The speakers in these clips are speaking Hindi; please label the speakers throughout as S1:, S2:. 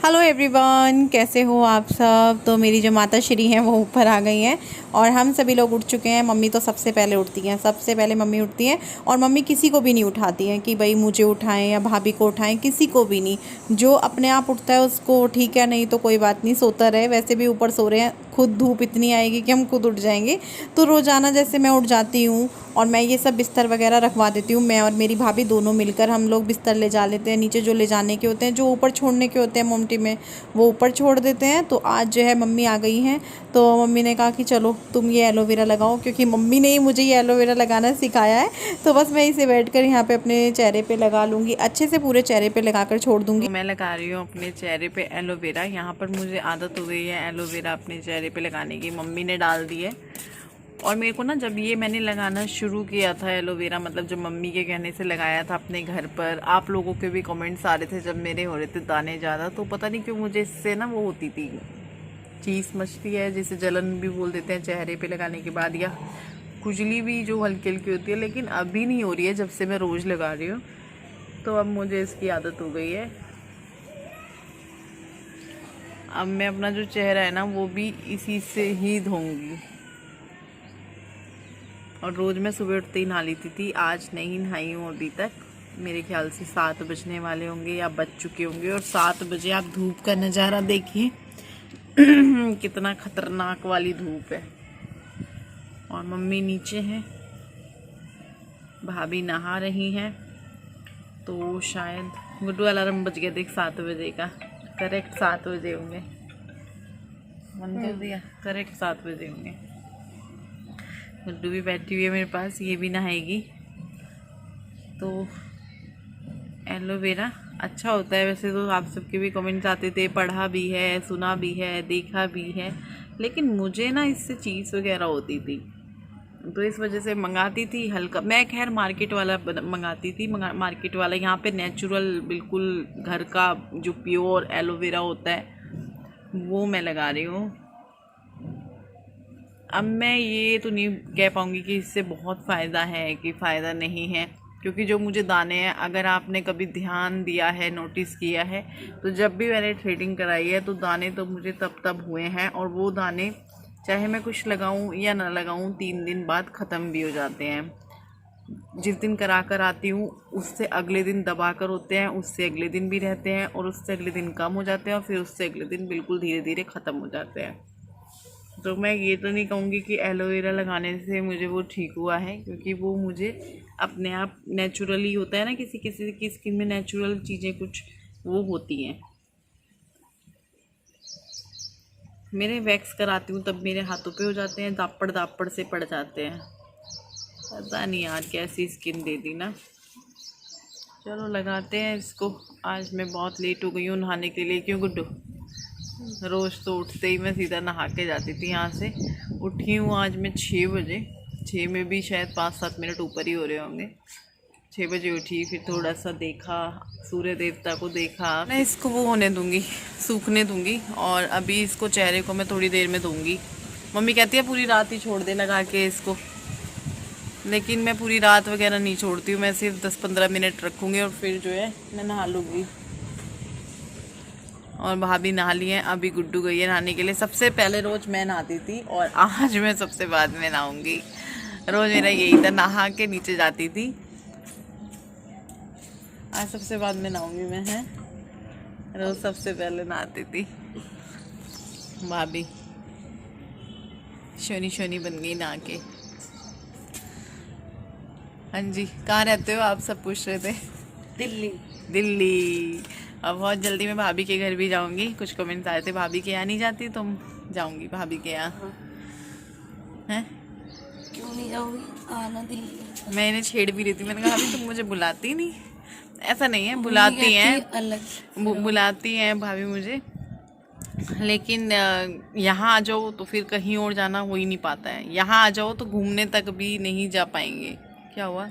S1: हेलो एवरीवन, कैसे हो आप सब। तो मेरी जो माता श्री हैं वो ऊपर आ गई हैं और हम सभी लोग उठ चुके हैं। मम्मी तो सबसे पहले उठती हैं, सबसे पहले मम्मी उठती हैं। और मम्मी किसी को भी नहीं उठाती हैं कि भाई मुझे उठाएं या भाभी को उठाएं, किसी को भी नहीं। जो अपने आप उठता है उसको ठीक है, नहीं तो कोई बात नहीं, सोता रहे। वैसे भी ऊपर सो रहे हैं, खुद धूप इतनी आएगी कि हम खुद उठ जाएंगे। तो रोज़ाना जैसे मैं उठ जाती हूँ और मैं ये सब बिस्तर वगैरह रखवा देती हूँ। मैं और मेरी भाभी दोनों मिलकर हम लोग बिस्तर ले जा लेते हैं। नीचे जो ले जाने के होते हैं, जो ऊपर छोड़ने के होते हैं मोमटी में, वो ऊपर छोड़ देते हैं। तो आज जो है मम्मी आ गई हैं, तो मम्मी ने कहा कि चलो तुम ये एलोवेरा लगाओ, क्योंकि मम्मी ने ही मुझे ये एलोवेरा लगाना सिखाया है। तो बस मैं इसे बैठकर यहाँ पे अपने चेहरे पे लगा लूँगी, अच्छे से पूरे चेहरे पे लगाकर छोड़ दूँगी।
S2: तो मैं लगा रही हूँ अपने चेहरे पे एलोवेरा। यहाँ पर मुझे आदत हो गई है एलोवेरा अपने चेहरे पे लगाने की, मम्मी ने डाल दी है। और मेरे को ना, जब ये मैंने लगाना शुरू किया था एलोवेरा, मतलब जब मम्मी के कहने से लगाया था अपने घर पर, आप लोगों के भी कमेंट्स आ रहे थे जब मेरे हो रहे थे दाने ज़्यादा, तो पता नहीं क्यों मुझे इससे ना वो होती थी, चीज़ मचती है, जिसे जलन भी बोल देते हैं चेहरे पे लगाने के बाद, या खुजली भी जो हल्की हल्की होती है। लेकिन अभी नहीं हो रही है जब से मैं रोज़ लगा रही हूँ, तो अब मुझे इसकी आदत हो गई है। अब मैं अपना जो चेहरा है ना वो भी इसी से ही धोऊंगी। और रोज़ मैं सुबह उठते ही नहा लेती थी, आज नहीं नहाई हूँ अभी तक। मेरे ख्याल से 7 बजने वाले होंगे या बज चुके होंगे। और 7 बजे आप धूप का नज़ारा देखिए कितना खतरनाक वाली धूप है। और मम्मी नीचे हैं, भाभी नहा रही हैं। तो शायद गुड्डू अलार्म बज गया, देख 7 बजे का, करेक्ट 7 बजे होंगे। बंद कर दिया, करेक्ट 7 बजे होंगे। गुड्डू भी बैठी हुई है मेरे पास, ये भी नहाएगी। तो एलोवेरा अच्छा होता है वैसे तो, आप सबके भी कमेंट्स आते थे, पढ़ा भी है, सुना भी है, देखा भी है। लेकिन मुझे ना इससे चीज़ वगैरह होती थी, तो इस वजह से मंगाती थी हल्का। मैं खैर मार्केट वाला मंगाती थी, मार्केट वाला। यहाँ पे नेचुरल बिल्कुल घर का जो प्योर एलोवेरा होता है वो मैं लगा रही हूँ। अब मैं ये तो नहीं कह पाऊँगी कि इससे बहुत फ़ायदा है कि फ़ायदा नहीं है, क्योंकि जो मुझे दाने हैं, अगर आपने कभी ध्यान दिया है, नोटिस किया है, तो जब भी मैंने थ्रेडिंग कराई है तो दाने तो मुझे तब तब हुए हैं। और वो दाने चाहे मैं कुछ लगाऊं या ना लगाऊं, 3 दिन बाद ख़त्म भी हो जाते हैं। जिस दिन करा कर आती हूँ उससे अगले दिन दबा कर होते हैं, उससे अगले दिन भी रहते हैं, और उससे अगले दिन कम हो जाते हैं, और फिर उससे अगले दिन बिल्कुल धीरे धीरे ख़त्म हो जाते हैं। तो मैं ये तो नहीं कहूँगी कि एलोवेरा लगाने से मुझे वो ठीक हुआ है, क्योंकि वो मुझे अपने आप नेचुरली होता है ना, किसी किसी की स्किन में नेचुरल चीज़ें कुछ वो होती हैं। मेरे वैक्स कराती हूँ तब मेरे हाथों पे हो जाते हैं, दापड़ दापड़ से पड़ जाते हैं। पता नहीं यार कैसी स्किन दे दी ना। चलो लगाते हैं इसको। आज मैं बहुत लेट हो गई हूँ नहाने के लिए। क्यों गुड्डू? रोज़ तो उठते ही मैं सीधा नहा के जाती थी यहाँ से। उठी हूँ आज मैं 6 बजे, 6 में भी शायद 5-7 मिनट ऊपर ही हो रहे होंगे। 6 बजे उठी, फिर थोड़ा सा देखा, सूर्य देवता को देखा। मैं इसको वो होने दूँगी, सूखने दूँगी। और अभी इसको चेहरे को मैं थोड़ी देर में दूँगी। मम्मी कहती है पूरी रात ही छोड़ दे लगा के इसको, लेकिन मैं पूरी रात वगैरह नहीं छोड़ती हूँ। मैं सिर्फ 10-15 मिनट रखूँगी और फिर जो है मैं नहा लूँगी। और भाभी नहा ली हैं, अभी गुड्डू गई है नहाने के लिए। सबसे पहले रोज़ मैं नहाती थी और आज मैं सबसे बाद में नहाऊंगी। रोज़ मेरा यही था, नहा के नीचे जाती थी, आज सबसे बाद में नहाऊंगी मैं। है रोज़ सबसे पहले नहाती थी। भाभी शोनी शोनी बन गई नहा के। हाँ जी, कहाँ रहते हो आप? सब पूछ रहे थे।
S1: दिल्ली।
S2: दिल्ली। अब बहुत जल्दी मैं भाभी के घर भी जाऊंगी। कुछ कमेंट्स आए थे भाभी के यहाँ नहीं जाती तुम, जाऊंगी भाभी के यहाँ। हैं?
S1: क्यों नहीं जाओगी? आना दिल्ली।
S2: मैं इन्हें छेड़ भी रही थी, मैंने कहा भाभी तुम मुझे बुलाती नहीं। ऐसा नहीं है, बुलाती हैं,
S1: अलग
S2: बुलाती हैं भाभी मुझे, लेकिन यहाँ आ जाओ तो फिर कहीं और जाना हो ही नहीं पाता है। यहाँ आ जाओ तो घूमने तक भी नहीं जा पाएंगे। क्या हुआ?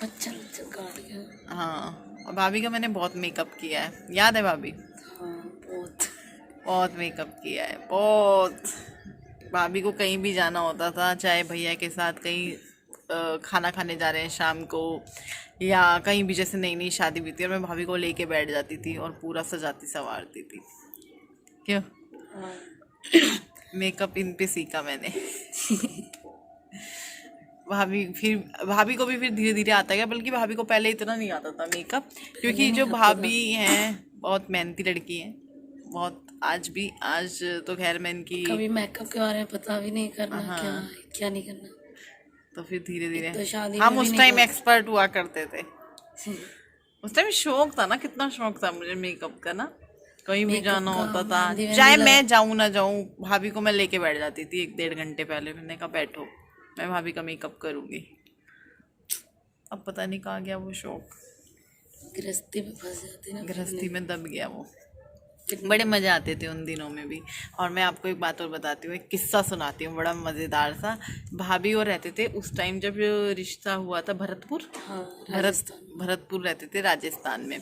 S1: अच्छा काट गया।
S2: हाँ, और भाभी का मैंने बहुत मेकअप किया है, याद है भाभी?
S1: हाँ, बहुत
S2: बहुत मेकअप किया है, बहुत। भाभी को कहीं भी जाना होता था, चाहे भैया के साथ कहीं खाना खाने जा रहे हैं शाम को, या कहीं भी जैसे नई नई शादी हुई थी और मैं भाभी को लेके बैठ जाती थी और पूरा सजाती संवारती थी। क्यों? मेकअप इन पे सीखा मैंने। भाभी को भी फिर धीरे धीरे आता गया, बल्कि भाभी को पहले इतना नहीं आता था मेकअप, क्योंकि जो भाभी हैं बहुत मेहनती लड़की हैं, बहुत। आज तो खैर मैं इनकी
S3: कभी मेकअप के बारे में पता भी नहीं करना,
S2: हाँ।
S3: क्या क्या नहीं करना।
S2: तो फिर धीरे धीरे
S3: तो शादी
S2: हम
S3: में भी
S2: उस
S3: नहीं
S2: टाइम एक्सपर्ट हुआ करते थे। उस टाइम शौक था ना, कितना शौक था मुझे मेकअप का ना, कहीं भी जाना होता था, चाहे मैं जाऊं ना जाऊं, भाभी को मैं लेके बैठ जाती थी 1-1.5 घंटे पहले। मैंने कहा बैठो, मैं भाभी का मेकअप करूंगी। अब पता नहीं कहाँ गया वो शौक,
S3: गृहस्थी में फंस जाते ना।
S2: गृहस्थी में दब गया वो। बड़े मजे आते थे उन दिनों में भी। और मैं आपको एक बात और बताती हूँ, एक किस्सा सुनाती हूँ बड़ा मज़ेदार सा। भाभी और रहते थे उस टाइम जब रिश्ता हुआ था भरतपुर,
S3: हाँ,
S2: भरतपुर रहते थे राजस्थान में।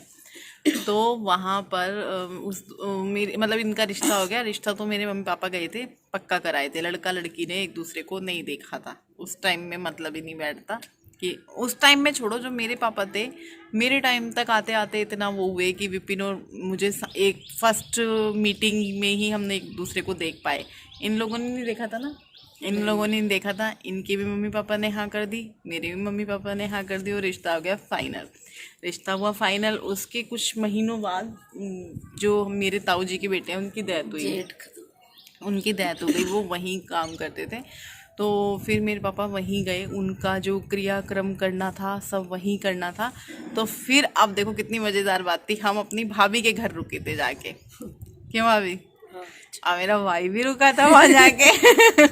S2: तो वहाँ पर मेरे मतलब इनका रिश्ता हो गया। रिश्ता तो मेरे मम्मी पापा गए थे, पक्का कराए थे, लड़का लड़की ने एक दूसरे को नहीं देखा था। उस टाइम में मतलब ही नहीं बैठता कि उस टाइम में छोड़ो, जो मेरे पापा थे मेरे टाइम तक आते आते इतना वो हुए कि विपिन और मुझे एक फर्स्ट मीटिंग में ही हमने एक दूसरे को देख पाए। इन लोगों ने नहीं देखा था ना, इन लोगों ने नहीं देखा था। इनके भी मम्मी पापा ने हाँ कर दी, मेरे भी मम्मी पापा ने हाँ कर दी, और रिश्ता हो गया फाइनल। रिश्ता हुआ फाइनल, उसके कुछ महीनों बाद जो मेरे ताऊ जी के बेटे हैं उनकी डेथ हुई, उनकी डेथ हो गई। वो वहीं काम करते थे, तो फिर मेरे पापा वहीं गए, उनका जो क्रियाक्रम करना था सब वहीं करना था। तो फिर अब देखो कितनी मज़ेदार बात थी, हम अपनी भाभी के घर रुके थे जाके। क्यों भाभी? और मेरा भाई भी रुका था वहाँ जाके।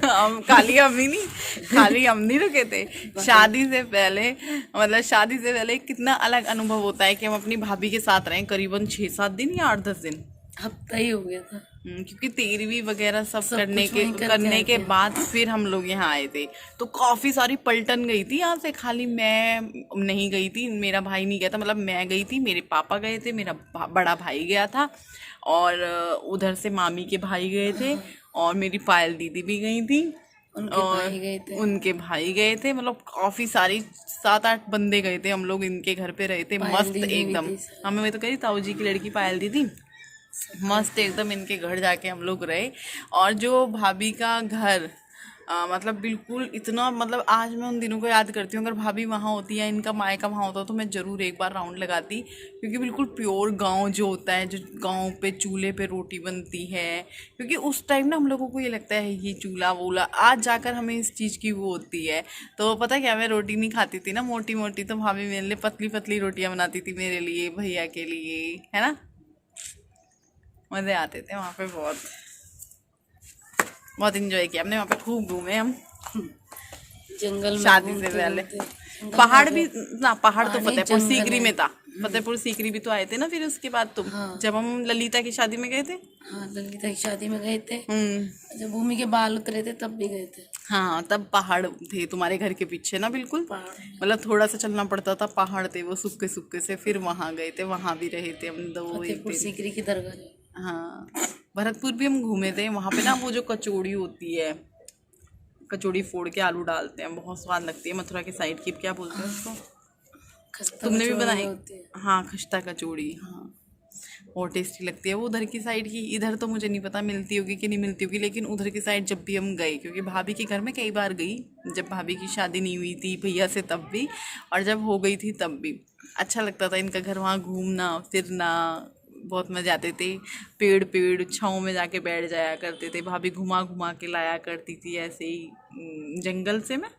S2: हम खाली हम नहीं रुके थे। शादी से पहले मतलब शादी से पहले कितना अलग अनुभव होता है कि हम अपनी भाभी के साथ रहें करीबन 6-7 दिन या 8-10 दिन,
S3: हफ्ता ही हो गया था।
S2: क्योंकि 13वीं वगैरह सब करने के बाद फिर हम लोग यहाँ आए थे। तो काफ़ी सारी पलटन गई थी यहाँ से, खाली मैं नहीं गई थी, मेरा भाई नहीं गया था। मतलब मैं गई थी, मेरे पापा गए थे, मेरा बड़ा भाई गया था, और उधर से मामी के भाई गए थे, और मेरी पायल दीदी भी गई थी, उनके भाई गए थे। मतलब काफ़ी सारी 7-8 बंदे गए थे हम लोग, इनके घर पे रहे थे मस्त एकदम। हमें मैं तो कही ताऊ जी की लड़की पायल दीदी, मस्त एकदम इनके घर जाके हम लोग रहे। और जो भाभी का घर मतलब बिल्कुल इतना, मतलब आज मैं उन दिनों को याद करती हूँ। अगर भाभी वहाँ होती या इनका मायका वहाँ होता तो मैं ज़रूर एक बार राउंड लगाती, क्योंकि बिल्कुल प्योर गांव जो होता है, जो गांव पे चूल्हे पे रोटी बनती है। क्योंकि उस टाइम ना हम लोगों को ये लगता है ये चूल्हा वूल्हा, आज जाकर हमें इस चीज़ की वो होती है। तो पता क्या, मैं रोटी नहीं खाती थी ना मोटी मोटी, तो भाभी मेरे लिए पतली पतली रोटियाँ बनाती थी, मेरे लिए, भैया के लिए, है ना। मज़े आते थे वहाँ पे, बहुत इंजॉय किया हमने वहाँ पे, खूब घूमे हम
S3: जंगल में।
S2: शादी से पहले पहाड़ भी ना, पहाड़ तो फतेहपुर सीकरी में था, फतेहपुर सीकरी भी तो आए थे ना फिर उसके बाद तुम। जब हम ललिता की शादी में गए थे।
S3: हाँ, ललिता की शादी में गए थे, जब भूमि के बाल उतरे थे तब भी गए थे।
S2: हाँ, तब पहाड़ थे तुम्हारे घर के पीछे ना, बिल्कुल मतलब थोड़ा सा चलना पड़ता था, पहाड़ थे वो सूखे सूखे से। फिर वहाँ गए थे, वहाँ भी रहे थे हम 2-1 दिन।
S3: सीकरी की दरगाह।
S2: हाँ, भरतपुर भी हम घूमे थे। वहाँ पे ना वो जो कचौड़ी होती है, कचौड़ी फोड़ के आलू डालते हैं, बहुत स्वाद लगती है। मथुरा के साइड की क्या बोलते हैं उसको, तुमने भी बनाई? हाँ, खस्ता कचौड़ी, हाँ बहुत टेस्टी लगती है वो उधर की साइड की। इधर तो मुझे नहीं पता मिलती होगी कि नहीं मिलती होगी, लेकिन उधर की साइड जब भी हम गए, क्योंकि भाभी के घर में कई बार गई, जब भाभी की शादी नहीं हुई थी भैया से तब भी, और जब हो गई थी तब भी। अच्छा लगता था इनका घर, वहाँ घूमना फिरना, बहुत मज़े आते थे। पेड़ छाँव में जाके बैठ जाया करते थे, भाभी घुमा घुमा के लाया करती थी ऐसे ही जंगल से। में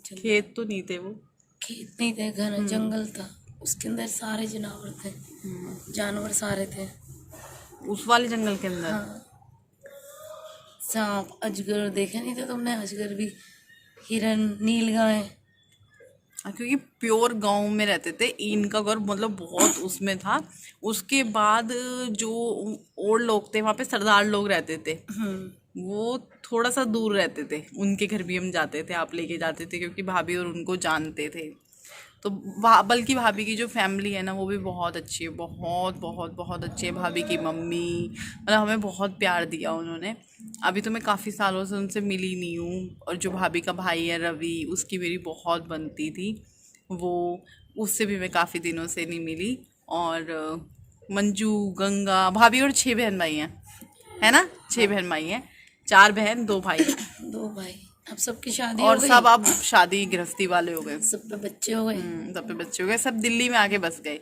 S2: खेत तो नहीं थे, वो
S3: खेत नहीं थे, घना जंगल था, उसके अंदर सारे जानवर थे, जानवर सारे थे
S2: उस वाले जंगल के अंदर।
S3: हाँ। सांप, अजगर देखे नहीं थे तुमने? अजगर भी, हिरन, नीलगाय।
S2: क्योंकि प्योर गांव में रहते थे, इनका घर मतलब बहुत उसमें था। उसके बाद जो और लोग थे वहाँ पे, सरदार लोग रहते थे, वो थोड़ा सा दूर रहते थे, उनके घर भी हम जाते थे, आप लेके जाते थे, क्योंकि भाभी और उनको जानते थे। तो बल्कि भाभी की जो फैमिली है ना वो भी बहुत अच्छी है, बहुत बहुत बहुत अच्छी है। भाभी की मम्मी मतलब हमें बहुत प्यार दिया उन्होंने। अभी तो मैं काफ़ी सालों से उनसे मिली नहीं हूँ। और जो भाभी का भाई है रवि, उसकी मेरी बहुत बनती थी, वो उससे भी मैं काफ़ी दिनों से नहीं मिली। और मंजू, गंगा भाभी, और 6 बहन भाई हैं, है ना? 6 बहन भाई हैं, 4 बहन 2 भाई।
S3: 2 भाई। अब सबकी शादी
S2: और
S3: हो गई,
S2: सब अब शादी गृहस्थी वाले हो गए।
S3: सब पे बच्चे हो गए।
S2: सब पे बच्चे हो गए, सब दिल्ली में आके बस गए,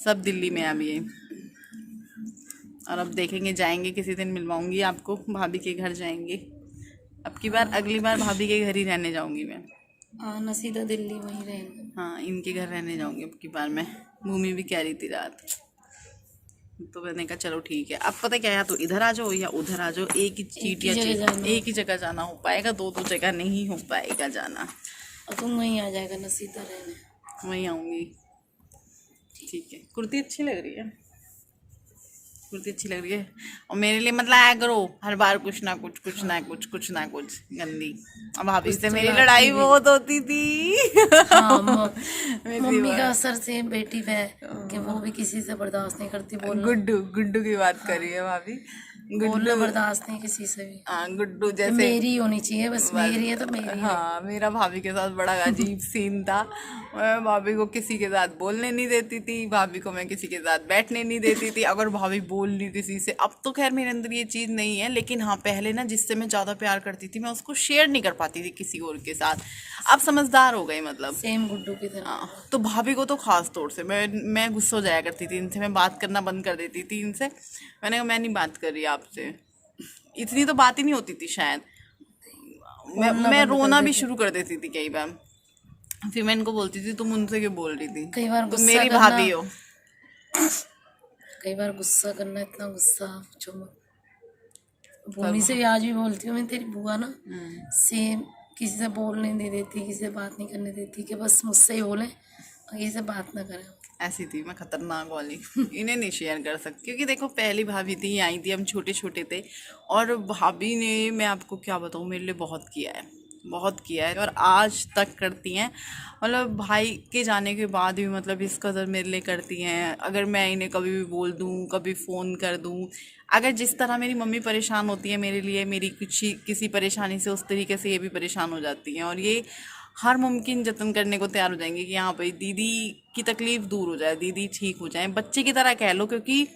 S2: सब दिल्ली में अभी ये। और अब देखेंगे, जाएंगे किसी दिन, मिलवाऊंगी आपको, भाभी के घर जाएंगे। अब की बार, अगली बार भाभी के घर ही रहने जाऊंगी मैं।
S3: आना सीधा दिल्ली वहीं रहेंगे।
S2: हाँ, इनके घर रहने जाऊंगी अब की बार मैं। भूमि भी कह रही थी रात, तो मैंने कहा चलो ठीक है। अब पता क्या है, या तो इधर आ जाओ या उधर आ जाओ, एक ही चीटिया एक ही जगह जाना हो पाएगा, 2 जगह नहीं हो पाएगा जाना।
S3: और तुम वहीं आ जाएगा ना सीधा रहने।
S2: वहीं आऊँगी, ठीक है। कुर्ती अच्छी लग रही है, कुर्ती अच्छी लग रही है। और मेरे लिए मतलब आया करो हर बार कुछ ना कुछ गंदी। अब भाभी से मेरी लड़ाई बहुत होती थी।
S3: हाँ, मम्मी का असर से बेटी पे कि वो भी किसी से बर्दाश्त नहीं करती बोलना।
S2: गुड्डू की बात कर रही है भाभी।
S3: बोलना बर्दाश्त नहीं किसी से भी।
S2: हाँ, गुड्डू जैसे
S3: मेरी होनी चाहिए, बस मेरी है तो मेरी।
S2: हाँ, मेरा भाभी के साथ बड़ा अजीब सीन था। मैं भाभी को किसी के साथ बोलने नहीं देती थी, भाभी को मैं किसी के साथ बैठने नहीं देती थी। अगर भाभी बोल ली किसी से, अब तो खैर मेरे अंदर ये चीज़ नहीं है, लेकिन हाँ पहले ना जिससे मैं ज़्यादा प्यार करती थी मैं उसको शेयर नहीं कर पाती थी किसी और के साथ। अब समझदार हो गई, मतलब
S3: सेम गुड्डू की तरह।
S2: हाँ, तो भाभी को तो खास तौर से मैं गुस्सा हो जाया करती थी इनसे, मैं बात करना बंद कर देती थी इनसे। मैंने कहा मैं नहीं बात कर रही आपसे, इतनी तो बात ही नहीं होती थी शायद। मैं रोना भी शुरू कर देती थी कई बार। फिर मैं इनको बोलती थी तुम उनसे क्यों बोल रही थी,
S3: कई बार
S2: तुम मेरी भाभी हो।
S3: कई बार गुस्सा करना, इतना गुस्सा पूछो मत। भूमि से भी आज भी बोलती हूँ मैं, तेरी बुआ ना सेम, किसी से बोलने नहीं देती, किसी से बात नहीं करने देती, कि बस मुझसे ही बोले और किसी से बात ना करें।
S2: ऐसी थी मैं, खतरनाक वाली। इन्हें नहीं शेयर कर सकती, क्योंकि देखो पहली भाभी थी, आई थी, हम छोटे छोटे थे। और भाभी ने, मैं आपको क्या बताऊँ, मेरे लिए बहुत किया है, बहुत किया है, और आज तक करती हैं। मतलब भाई के जाने के बाद भी मतलब इस कदर मेरे लिए करती हैं। अगर मैं इन्हें कभी भी बोल दूँ, कभी फ़ोन कर दूँ, अगर जिस तरह मेरी मम्मी परेशान होती है मेरे लिए, मेरी किसी परेशानी से, उस तरीके से ये भी परेशान हो जाती हैं। और ये हर मुमकिन जतन करने को तैयार हो जाएंगे कि हाँ भाई दीदी की तकलीफ़ दूर हो जाए, दीदी ठीक हो जाए, बच्चे की तरह कह लो। क्योंकि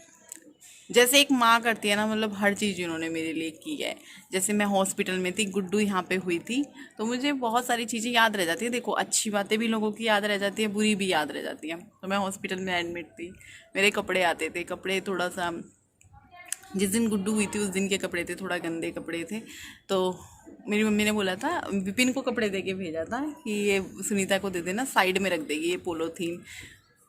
S2: जैसे एक माँ करती है ना, मतलब हर चीज़ इन्होंने मेरे लिए की है। जैसे मैं हॉस्पिटल में थी, गुड्डू यहाँ पे हुई थी, तो मुझे बहुत सारी चीज़ें याद रह जाती है। देखो अच्छी बातें भी लोगों की याद रह जाती है, बुरी भी याद रह जाती है। तो मैं हॉस्पिटल में एडमिट थी, मेरे कपड़े आते थे, कपड़े थोड़ा सा, जिस दिन गुड्डू हुई थी उस दिन के कपड़े थे, थोड़ा गंदे कपड़े थे। तो मेरी मम्मी ने बोला था, विपिन को कपड़े दे के भेजा था कि ये सुनीता को दे देना, साइड में रख देगी ये पोलोथीन।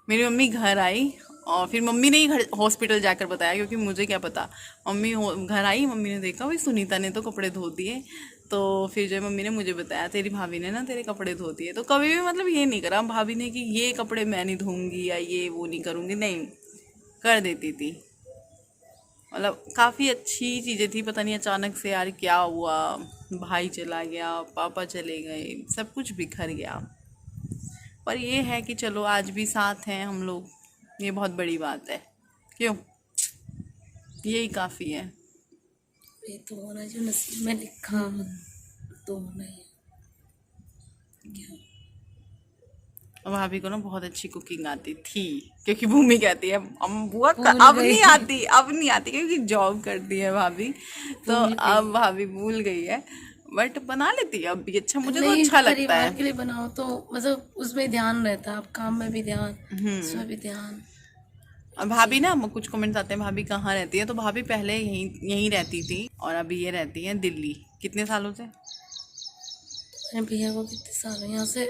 S2: मेरी मम्मी घर आई और फिर मम्मी ने ही घर हॉस्पिटल जाकर बताया, क्योंकि मुझे क्या पता। मम्मी घर आई, मम्मी ने देखा भाई सुनीता ने तो कपड़े धो दिए। तो फिर जो मम्मी ने मुझे बताया तेरी भाभी ने ना तेरे कपड़े धो दिए। तो कभी भी मतलब ये नहीं करा भाभी ने कि ये कपड़े मैं नहीं धोऊंगी या ये वो नहीं करूँगी, नहीं, कर देती थी। मतलब काफ़ी अच्छी चीज़ें थी। पता नहीं अचानक से यार क्या हुआ, भाई चला गया, पापा चले गए, सब कुछ बिखर गया। पर ये है कि चलो आज भी साथ हैं हम लोग, ये बहुत बड़ी बात है। क्यों, यही काफ़ी है।
S3: ये तो होना जो नसीब में लिखा, तो होना ही है।
S2: और भाभी को ना बहुत अच्छी कुकिंग आती थी, क्योंकि भूमि कहती है हम बुआ अब नहीं आती, क्योंकि जॉब करती है भाभी, तो अब भाभी भूल गई है, बट बना लेती है अब भी अच्छा, मुझे तो अच्छा लगता है।
S3: परिवार के लिए बनाओ तो मतलब उसमें ध्यान रहता है, अब काम में भी ध्यान, उसमें भी ध्यान।
S2: और भाभी ना कुछ कमेंट्स आते हैं भाभी कहाँ रहती है, तो भाभी पहले यहीं रहती थी और अभी ये रहती है दिल्ली। कितने सालों से?
S3: मेरे भैया को कितने साल हैं, यहाँ से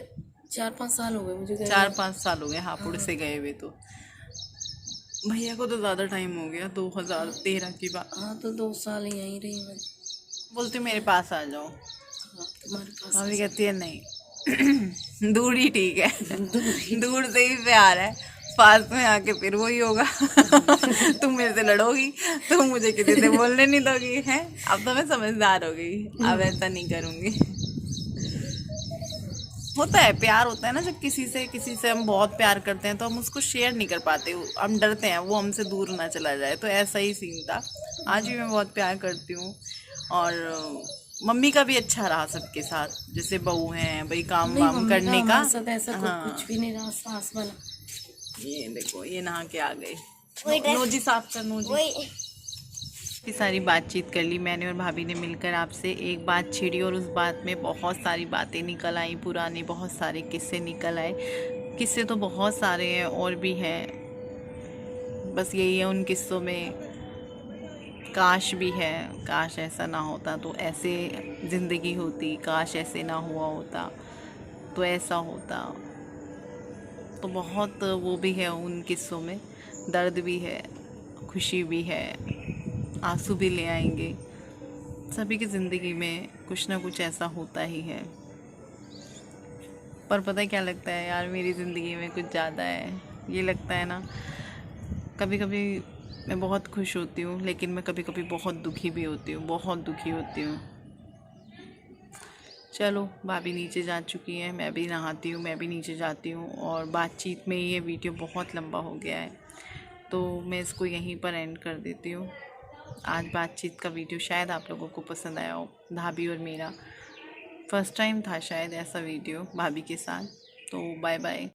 S3: 4-5 साल हो गए मुझे,
S2: 4-5 साल हो गए हापुड़ से गए हुए। तो भैया को तो ज़्यादा टाइम हो गया, 2013 की बात।
S3: हाँ, तो 2 साल ही यहीं रही मैं।
S2: बोलती मेरे पास आ जाओ,
S3: तुम्हारे पास
S2: भाभी कहती है नहीं दूर ही ठीक है, दूर से ही प्यार है, पास में आके फिर वही होगा। तुम मेरे से लड़ोगी, तुम मुझे किसी से बोलने नहीं दोगी, है। अब तो मैं समझदार हो गई, अब ऐसा नहीं करूँगी। होता है प्यार, होता है ना, जब किसी से हम बहुत प्यार करते हैं तो हम उसको शेयर नहीं कर पाते, हम डरते हैं वो हमसे दूर ना चला जाए। तो ऐसा ही सीन था। आज भी मैं बहुत प्यार करती हूँ, और मम्मी का भी अच्छा रहा सबके साथ, जैसे बहू हैं भाई काम
S3: नहीं,
S2: वाम
S3: मम्मी का
S2: करने का।
S3: हमारे साथ ऐसा
S2: हाँ।
S3: कुछ भी नहीं रहा, सास वाला।
S2: ये देखो ये नहा के आ गए। नोजी साफ कर नोजी। इतनी सारी बातचीत कर ली मैंने और भाभी ने मिलकर, आपसे एक बात छिड़ी और उस बात में बहुत सारी बातें निकल आई, पुराने बहुत सारे किस्से निकल आए। किस्से तो बहुत सारे हैं और भी हैं, बस यही है उन किस्सों में काश भी है, काश ऐसा ना होता तो ऐसे ज़िंदगी होती, काश ऐसे ना हुआ होता तो ऐसा होता। तो बहुत वो भी है उन किस्सों में, दर्द भी है, खुशी भी है, आंसू भी ले आएंगे। सभी की ज़िंदगी में कुछ ना कुछ ऐसा होता ही है। पर पता है क्या लगता है यार, मेरी ज़िंदगी में कुछ ज़्यादा है। ये लगता है ना, कभी कभी मैं बहुत खुश होती हूँ, लेकिन मैं कभी कभी बहुत दुखी भी होती हूँ, बहुत दुखी होती हूँ। चलो भाभी नीचे जा चुकी हैं, मैं भी नहाती हूँ, मैं भी नीचे जाती हूँ। और बातचीत में ये वीडियो बहुत लंबा हो गया है, तो मैं इसको यहीं पर एंड कर देती हूँ। आज बातचीत का वीडियो शायद आप लोगों को पसंद आया हो। भाभी और मेरा फर्स्ट टाइम था शायद ऐसा वीडियो भाभी के साथ। तो बाय बाय।